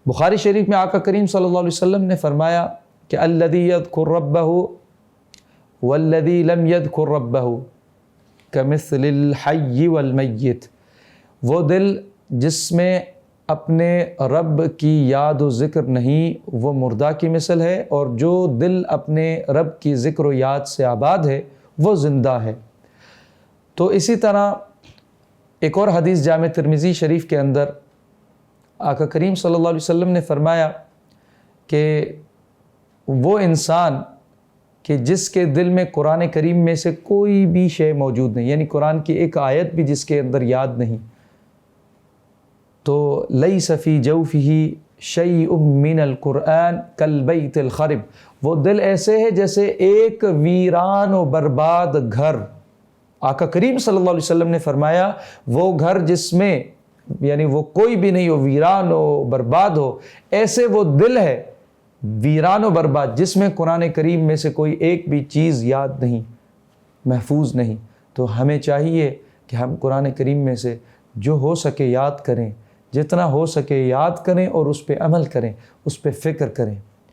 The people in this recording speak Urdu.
بخاری شریف میں آقا کریم صلی اللہ علیہ وسلم نے فرمایا کہ الذی یذکر ربہ والذی لم یذکر ربہ کمثل الحی والمیت، وہ دل جس میں اپنے رب کی یاد و ذکر نہیں وہ مردہ کی مثل ہے، اور جو دل اپنے رب کی ذکر و یاد سے آباد ہے وہ زندہ ہے۔ تو اسی طرح ایک اور حدیث جامع ترمذی شریف کے اندر آقا کریم صلی اللہ علیہ وسلم نے فرمایا کہ وہ انسان کہ جس کے دل میں قرآن کریم میں سے کوئی بھی شے موجود نہیں، یعنی قرآن کی ایک آیت بھی جس کے اندر یاد نہیں، تو لیس فی جوفہ شیء من القرآن کالبیت الخرب، وہ دل ایسے ہے جیسے ایک ویران و برباد گھر۔ آقا کریم صلی اللہ علیہ وسلم نے فرمایا وہ گھر جس میں یعنی وہ کوئی بھی نہیں ہو، ویران ہو، برباد ہو، ایسے وہ دل ہے ویران و برباد جس میں قرآن کریم میں سے کوئی ایک بھی چیز یاد نہیں، محفوظ نہیں۔ تو ہمیں چاہیے کہ ہم قرآن کریم میں سے جو ہو سکے یاد کریں، جتنا ہو سکے یاد کریں اور اس پہ عمل کریں، اس پہ فکر کریں۔